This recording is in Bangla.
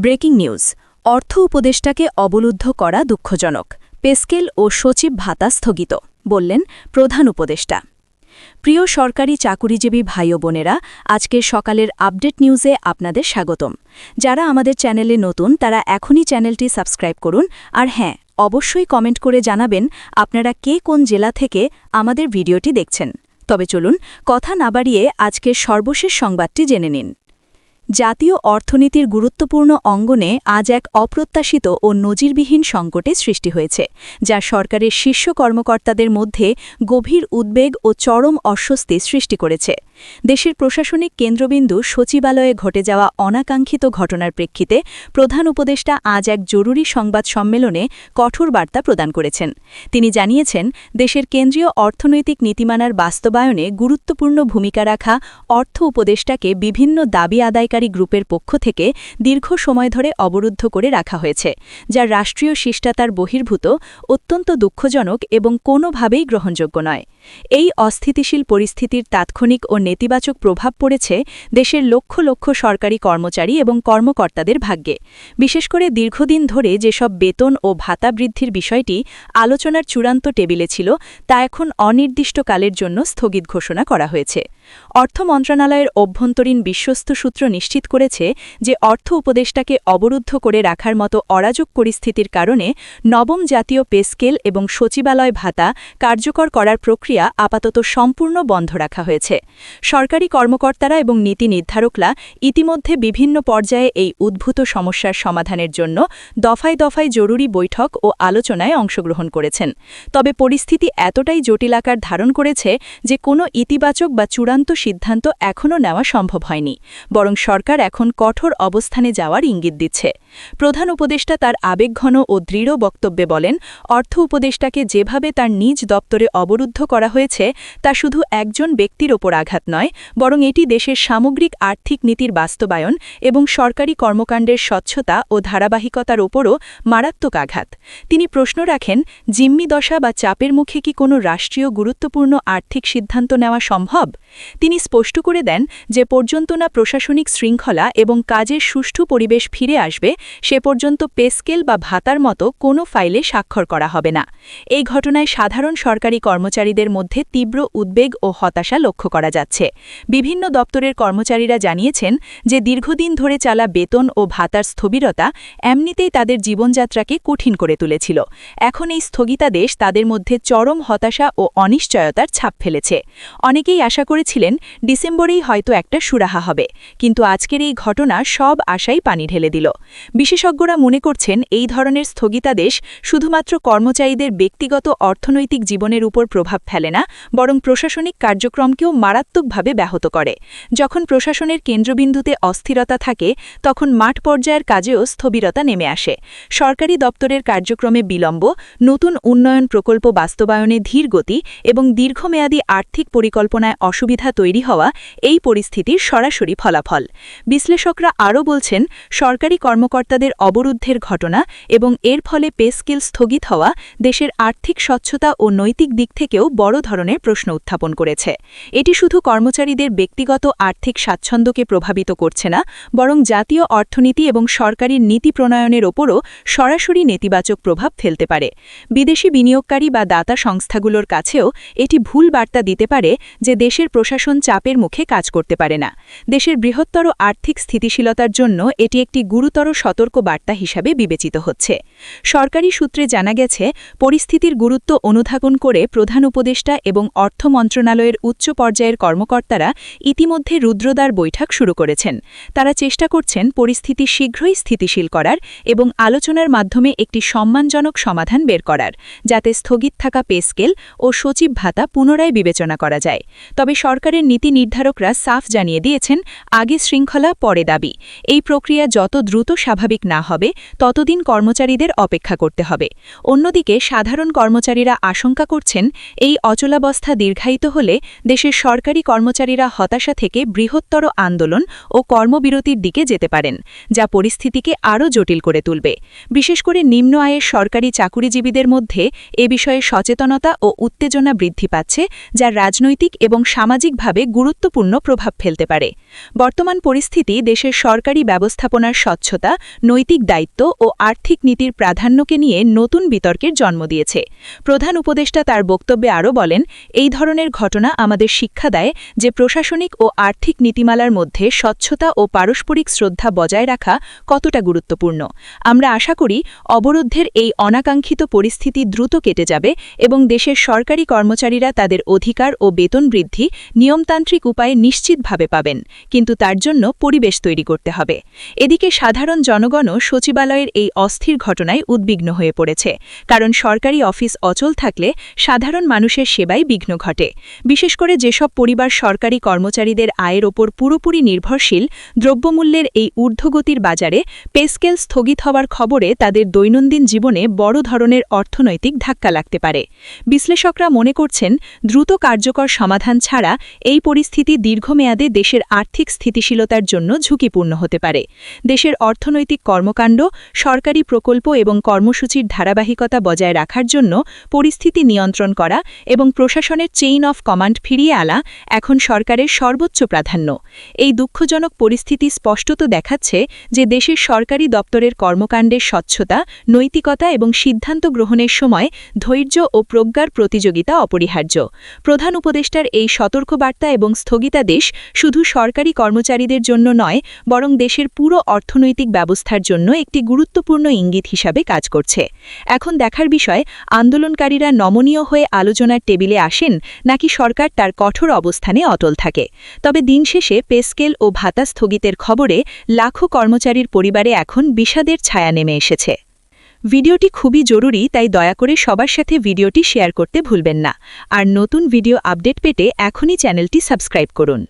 Breaking news. অর্থ উপদেষ্টাকে অবরুদ্ধ করা দুঃখজনক। পেস্কেল ও সচিব ভাতা স্থগিত, বললেন প্রধান উপদেষ্টা। প্রিয় সরকারি চাকুরিজীবী ভাই ও বোনেরা, আজকের সকালের আপডেট নিউজে আপনাদের স্বাগতম। যারা আমাদের চ্যানেলে নতুন তারা এখনই চ্যানেলটি সাবস্ক্রাইব করুন, আর হ্যাঁ, অবশ্যই কমেন্ট করে জানাবেন আপনারা কে কোন জেলা থেকে আমাদের ভিডিওটি দেখছেন। তবে চলুন কথা না বাড়িয়ে আজকের সর্বশেষ সংবাদটি জেনে নিন। জাতীয় অর্থনীতির গুরুত্বপূর্ণ অঙ্গনে আজ এক অপ্রত্যাশিত ও নজিরবিহীন সংকটের সৃষ্টি হয়েছে, যা সরকারের শীর্ষ কর্মকর্তাদের মধ্যে গভীর উদ্বেগ ও চরম অস্বস্তি সৃষ্টি করেছে। দেশের প্রশাসনিক কেন্দ্রবিন্দু সচিবালয়ে ঘটে যাওয়া অনাকাঙ্ক্ষিত ঘটনার প্রেক্ষিতে প্রধান উপদেষ্টা আজ এক জরুরি সংবাদ সম্মেলনে কঠোর বার্তা প্রদান করেছেন। তিনি জানিয়েছেন, দেশের কেন্দ্রীয় অর্থনৈতিক নীতিমালার বাস্তবায়নে গুরুত্বপূর্ণ ভূমিকা রাখা অর্থ উপদেষ্টাকে বিভিন্ন দাবি আদায়কারী গ্রুপের পক্ষ থেকে দীর্ঘ সময় ধরে অবরুদ্ধ করে রাখা হয়েছে, যা রাষ্ট্রীয় শিষ্টাচার বহির্ভূত, অত্যন্ত দুঃখজনক এবং কোনোভাবেই গ্রহণযোগ্য নয়। এই অস্থিতিশীল পরিস্থিতির তাৎক্ষণিক ও নেতিবাচক প্রভাব পড়েছে দেশের লক্ষ লক্ষ সরকারি কর্মচারী এবং কর্মকর্তাদের ভাগ্যে। বিশেষ করে দীর্ঘদিন ধরে যেসব বেতন ও ভাতা বৃদ্ধির বিষয়টি আলোচনার চূড়ান্ত টেবিলে ছিল, তা এখন অনির্দিষ্টকালের জন্য স্থগিত ঘোষণা করা হয়েছে। অর্থ মন্ত্রণালয়ের অভ্যন্তরীণ বিশ্বস্ত সূত্র নিশ্চিত করেছে যে অর্থ উপদেষ্টাকে অবরুদ্ধ করে রাখার মতো অরাজক পরিস্থিতির কারণে নবম জাতীয় পে স্কেল এবং সচিবালয় ভাতা কার্যকর করার প্রক্রিয়া আপাতত সম্পূর্ণ বন্ধ রাখা হয়েছে। সরকারি কর্মকর্তারা এবং নীতি নির্ধারকরা ইতিমধ্যে বিভিন্ন পর্যায়ে এই উদ্ভূত সমস্যার সমাধানের জন্য দফায় দফায় জরুরি বৈঠক ও আলোচনায় অংশগ্রহণ করেছেন। তবে পরিস্থিতি এতটাই জটিল আকার ধারণ করেছে যে কোনো ইতিবাচক বা চূড়ান্ত সিদ্ধান্ত এখনও নেওয়া সম্ভব হয়নি, বরং সরকার এখন কঠোর অবস্থানে যাওয়ার ইঙ্গিত দিচ্ছে। প্রধান উপদেষ্টা তার আবেগঘন ও দৃঢ় বক্তব্যে বলেন, অর্থ উপদেষ্টাকে যেভাবে তার নিজ দপ্তরে অবরুদ্ধ করা হয়েছে তা শুধু একজন ব্যক্তির ওপর আঘাত নয়, বরং এটি দেশের সামগ্রিক আর্থিক নীতির বাস্তবায়ন এবং সরকারি কর্মকাণ্ডের স্বচ্ছতা ও ধারাবাহিকতার ওপরও মারাত্মক আঘাত। তিনি প্রশ্ন রাখেন, জিম্মি দশা বা চাপের মুখে কি কোনো রাষ্ট্রীয় গুরুত্বপূর্ণ আর্থিক সিদ্ধান্ত নেওয়া সম্ভব? তিনি স্পষ্ট করে দেন যে পর্যন্ত না প্রশাসনিক শৃঙ্খলা এবং কাজের সুষ্ঠু পরিবেশ ফিরে আসবে, সে পর্যন্ত পে স্কেল বা ভাতার মতো কোনো ফাইলে স্বাক্ষর করা হবে না। এই ঘটনায় সাধারণ সরকারি কর্মচারীদের মধ্যে তীব্র উদ্বেগ ও হতাশা লক্ষ্য করা যাচ্ছে। বিভিন্ন দপ্তরের কর্মচারীরা জানিয়েছেন যে দীর্ঘদিন ধরে চালা বেতন ও ভাতার স্থবিরতা এমনিতেই তাদের জীবনযাত্রাকে কঠিন করে তুলেছিল। এখন এই স্থগিতাদেশ তাদের মধ্যে চরম হতাশা ও অনিশ্চয়তার ছাপ ফেলেছে। অনেকেই আশা করেছিলেন ডিসেম্বরেই হয়তো একটা সুরাহা হবে, কিন্তু আজকের এই ঘটনা সব আশাই পানি ঢেলে দিল। বিশেষজ্ঞরা মনে করছেন, এই ধরনের স্থগিতাদেশ শুধুমাত্র কর্মচারীদের ব্যক্তিগত অর্থনৈতিক জীবনের উপর প্রভাব ফেলে না, বরং প্রশাসনিক কার্যক্রমকেও মারাত্মকভাবে ব্যাহত করে। যখন প্রশাসনের কেন্দ্রবিন্দুতে অস্থিরতা থাকে, তখন মাঠ পর্যায়ের কাজেও স্থবিরতা নেমে আসে। সরকারি দপ্তরের কার্যক্রমে বিলম্ব, নতুন উন্নয়ন প্রকল্প বাস্তবায়নে ধীর গতি এবং দীর্ঘমেয়াদী আর্থিক পরিকল্পনায় অসুবিধা তৈরি হওয়া এই পরিস্থিতির সরাসরি ফলাফল। বিশ্লেষকরা আরও বলছেন, সরকারি কর্মকর্তাদের অবরুদ্ধের ঘটনা এবং এর ফলে পে স্কেল স্থগিত হওয়া দেশের আর্থিক স্বচ্ছতা ও নৈতিক দিক থেকেও বড় ধরনের প্রশ্ন উত্থাপন করেছে। এটি শুধু কর্মচারীদের ব্যক্তিগত আর্থিক স্বাচ্ছন্দ্যকে প্রভাবিত করছে না, বরং জাতীয় অর্থনীতি এবং সরকারি নীতি প্রণয়নের ওপরও সরাসরি নেতিবাচক প্রভাব ফেলতে পারে। বিদেশি বিনিয়োগকারী বা দাতা সংস্থাগুলোর কাছেও এটি ভুল বার্তা দিতে পারে যে দেশের প্রশাসন চাপের মুখে কাজ করতে পারে না। দেশের বৃহত্তর আর্থিক স্থিতিশীলতার জন্য এটি একটি গুরুতর সতর্ক বার্তা হিসাবে বিবেচিত হচ্ছে। সরকারি সূত্রে জানা গেছে, পরিস্থিতির গুরুত্ব অনুধাবন করে প্রধান উপদেষ্টা এবং অর্থ মন্ত্রণালয়ের উচ্চ পর্যায়ের কর্মকর্তারা ইতিমধ্যে রুদ্রদ্বার বৈঠক শুরু করেছেন। তারা চেষ্টা করছেন পরিস্থিতি শীঘ্রই স্থিতিশীল করার এবং আলোচনার মাধ্যমে একটি সম্মানজনক সমাধান বের করার, যাতে স্থগিত থাকা পে স্কেল ও সচিব ভাতা পুনরায় বিবেচনা করা যায়। তবে সরকারের নীতি নির্ধারকরা সাফ জানিয়ে দিয়েছেন, আগে শৃঙ্খলা পরে দাবি। এই প্রক্রিয়া যত দ্রুত স্বাভাবিক না হবে, ততদিন কর্মচারীদের অপেক্ষা করতে হবে। অন্যদিকে সাধারণ কর্মচারীরা আশঙ্কা করছেন, এই অচলাবস্থা দীর্ঘায়িত হলে দেশের সরকারি কর্মচারীরা হতাশা থেকে বৃহত্তর আন্দোলন ও কর্মবিরতির দিকে যেতে পারেন, যা পরিস্থিতিকে আরও জটিল করে তুলবে। বিশেষ করে নিম্ন আয়ের সরকারি চাকুরিজীবীদের মধ্যে এ বিষয়ে সচেতনতা ও উত্তেজনা বৃদ্ধি পাচ্ছে, যা রাজনৈতিক এবং সামাজিকভাবে গুরুত্বপূর্ণ প্রভাব ফেলতে পারে। বর্তমান পরিস্থিতি দেশের সরকারি ব্যবস্থাপনার স্বচ্ছতা, নৈতিক দায়িত্ব ও আর্থিক নীতির প্রাধান্যকে নিয়ে নতুন বিতর্কের জন্ম দিয়েছে। প্রধান উপদেষ্টা তার বক্তব্যে আরও বলেন, এই ধরনের ঘটনা আমাদের শিক্ষা দেয় যে প্রশাসনিক ও আর্থিক নীতিমালার মধ্যে স্বচ্ছতা ও পারস্পরিক শ্রদ্ধা বজায় রাখা কতটা গুরুত্বপূর্ণ। আমরা আশা করি অবরোধের এই অনাকাঙ্ক্ষিত পরিস্থিতি দ্রুত কেটে যাবে এবং দেশের সরকারি কর্মচারীরা তাদের অধিকার ও বেতন বৃদ্ধি নিয়মতান্ত্রিক উপায়ে নিশ্চিতভাবে পাবেন, কিন্তু তার জন্য পরিবেশ তৈরি করতে হবে। এদিকে সাধারণ জনগণও সচিবালয়ের এই অস্থির ঘটনায় উদ্বিগ্ন হয়ে পড়েছে, কারণ সরকারি অফিস অচল থাকলে সাধারণ মানুষের সেবায় বিঘ্ন ঘটে। বিশেষ করে যেসব পরিবার সরকারি কর্মচারীদের আয়ের ওপর পুরোপুরি নির্ভরশীল, দ্রব্যমূল্যের এই ঊর্ধ্বগতির বাজারে পেস্কেল স্থগিত হওয়ার খবরে তাদের দৈনন্দিন জীবনে বড় ধরনের অর্থনৈতিক ধাক্কা লাগতে পারে। বিশ্লেষকরা মনে করছেন, দ্রুত কার্যকর সমাধান ছাড়া এই পরিস্থিতি দীর্ঘমেয়াদে দেশের আর্থিক স্থিতিশীলতার জন্য ঝুঁকিপূর্ণ হতে পারে। দেশের অর্থনৈতিক কর্মকাণ্ড, সরকারি প্রকল্প এবং কর্মসূচির ধারাবাহিকতা বজায় রাখার জন্য পরিস্থিতি নিয়ন্ত্রণ করা এবং প্রশাসনের চেইন অফ কমান্ড ফিরিয়ে আনা এখন সরকারের সর্বোচ্চ প্রাধান্য। এই দুঃখজনক পরিস্থিতি স্পষ্টত দেখাচ্ছে যে দেশের সরকারি দপ্তরের কর্মকাণ্ডের স্বচ্ছতা, নৈতিকতা এবং সিদ্ধান্ত গ্রহণের সময় ধৈর্য ও প্রজ্ঞার প্রতিযোগিতা অপরিহার্য। প্রধান উপদেষ্টার এই সতর্কবার্তা এবং স্থগিতাদেশ শুধু সরকারি কর্মচারীদের জন্য নয়, বরং দেশের পুরো অর্থনৈতিক ব্যবস্থার জন্য একটি গুরুত্বপূর্ণ ইঙ্গিত হিসাবে কাজ করছে। এখন দেখার বিষয়, আন্দোলনকারীরা নমনীয় হয়ে আলোচনার টেবিলে আসেন নাকি সরকার তার কঠোর অবস্থানে অটল থাকে। তবে দিন শেষে পেস্কেল ও ভাতা স্থগিতের খবরে লাখো কর্মচারীর পরিবারে এখন বিষাদের ছায়া নেমে এসেছে। ভিডিওটি খুবই জরুরি, তাই দয়া করে সবার সাথে ভিডিওটি শেয়ার করতে ভুলবেন না। আর নতুন ভিডিও আপডেট পেতে এখনই চ্যানেলটি সাবস্ক্রাইব করুন।